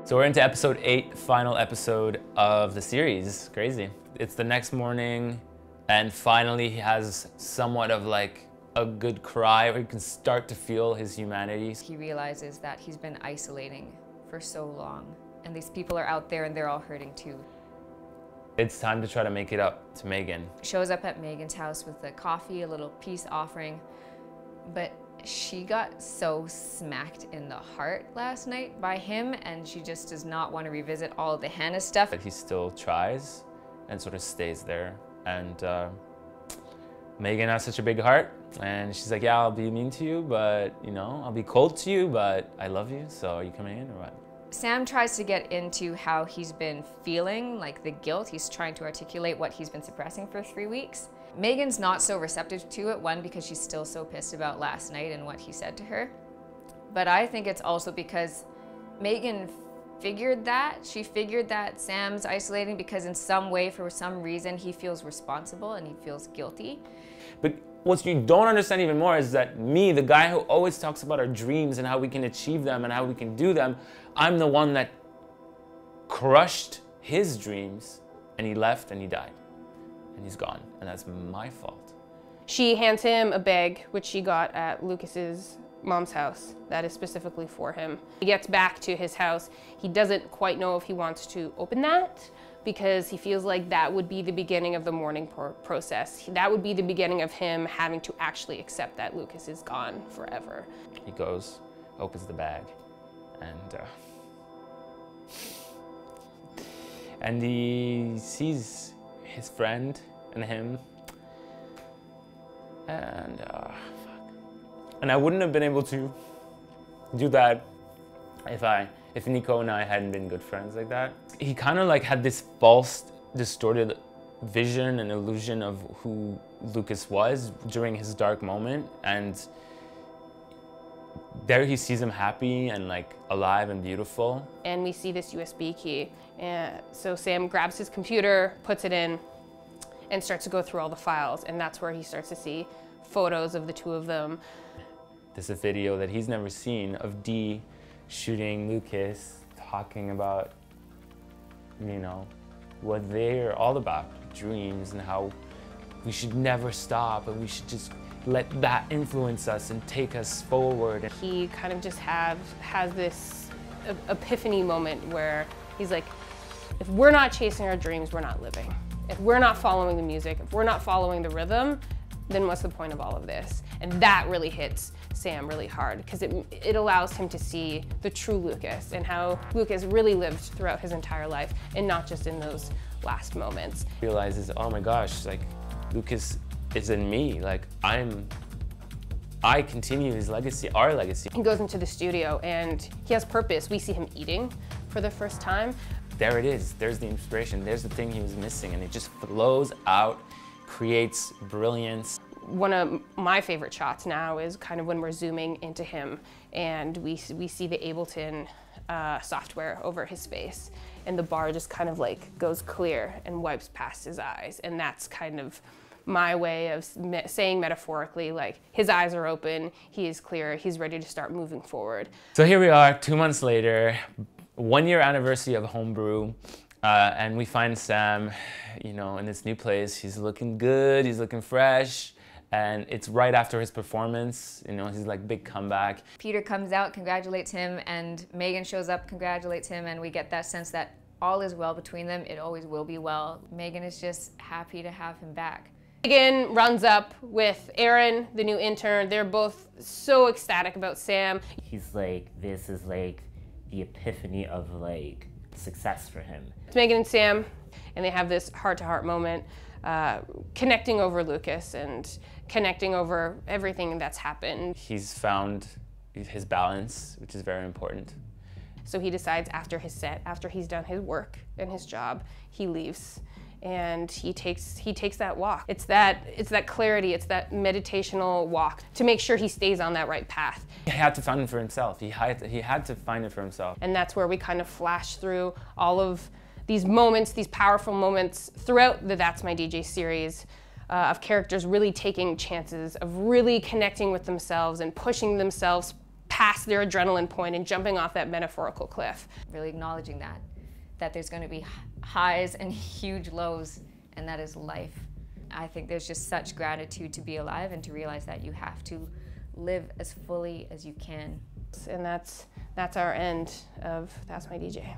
So we're into episode 8, final episode of the series. Crazy. It's the next morning, and finally he has somewhat of like a good cry where he can start to feel his humanity. He realizes that he's been isolating for so long, and these people are out there and they're all hurting too. It's time to try to make it up to Megan. Shows up at Megan's house with a coffee, a little peace offering, but she got so smacked in the heart last night by him, and she just does not want to revisit all of the Hannah stuff. But he still tries and sort of stays there. And Megan has such a big heart, and she's like, yeah, I'll be mean to you, but you know, I'll be cold to you, but I love you, so are you coming in or what? Sam tries to get into how he's been feeling, like the guilt. He's trying to articulate what he's been suppressing for 3 weeks. Megan's not so receptive to it, one, because she's still so pissed about last night and what he said to her. But I think it's also because Megan figured that. She figured that Sam's isolating because in some way, for some reason, he feels responsible and he feels guilty. But what you don't understand even more is that me, the guy who always talks about our dreams and how we can achieve them and how we can do them, I'm the one that crushed his dreams, and he left and he died. And he's gone, and that's my fault. She hands him a bag, which she got at Lucas's mom's house, that is specifically for him. He gets back to his house. He doesn't quite know if he wants to open that, because he feels like that would be the beginning of the mourning process. That would be the beginning of him having to actually accept that Lucas is gone forever. He goes, opens the bag, and he sees his friend and him, and fuck. And I wouldn't have been able to do that if Nico and I hadn't been good friends like that. He kind of like had this false, distorted vision and illusion of who Lucas was during his dark moment, and there he sees him happy and like alive and beautiful. And we see this USB key. So Sam grabs his computer, puts it in, and starts to go through all the files, and that's where he starts to see photos of the two of them. There's a video that he's never seen of Dee shooting Lucas, talking about, you know, what they're all about, dreams, and how we should never stop and we should just let that influence us and take us forward. He kind of just has this epiphany moment where he's like, if we're not chasing our dreams, we're not living. If we're not following the music, if we're not following the rhythm, then what's the point of all of this? And that really hits Sam really hard, because it allows him to see the true Lucas and how Lucas really lived throughout his entire life, and not just in those last moments. He realizes, oh my gosh, like Lucas is in me, like I continue his legacy, our legacy. He goes into the studio and he has purpose. We see him eating for the first time. There it is, there's the inspiration, there's the thing he was missing, and it just flows out, creates brilliance. One of my favorite shots now is kind of when we're zooming into him and we see the Ableton software over his face, and the bar just kind of like goes clear and wipes past his eyes, and that's kind of my way of saying metaphorically, like, his eyes are open, he is clear, he's ready to start moving forward. So here we are, 2 months later, 1-year anniversary of Homebrew, and we find Sam, you know, in this new place. He's looking good, he's looking fresh, and it's right after his performance, you know, his like big comeback. Peter comes out, congratulates him, and Megan shows up, congratulates him, and we get that sense that all is well between them. It always will be well. Megan is just happy to have him back. Megan runs up with Aaron, the new intern. They're both so ecstatic about Sam. He's like, this is like the epiphany of like success for him. It's Megan and Sam, and they have this heart-to-heart moment, connecting over Lucas and connecting over everything that's happened. He's found his balance, which is very important. So he decides after his set, after he's done his work and his job, he leaves. And he takes that walk. It's that clarity, it's that meditational walk to make sure he stays on that right path. He had to find it for himself. He had to find it for himself. And that's where we kind of flash through all of these moments, these powerful moments throughout the That's My DJ series of characters really taking chances, of really connecting with themselves and pushing themselves past their adrenaline point and jumping off that metaphorical cliff. Really acknowledging that there's going to be highs and huge lows, and that is life. I think there's just such gratitude to be alive and to realize that you have to live as fully as you can. And that's our end of That's My DJ.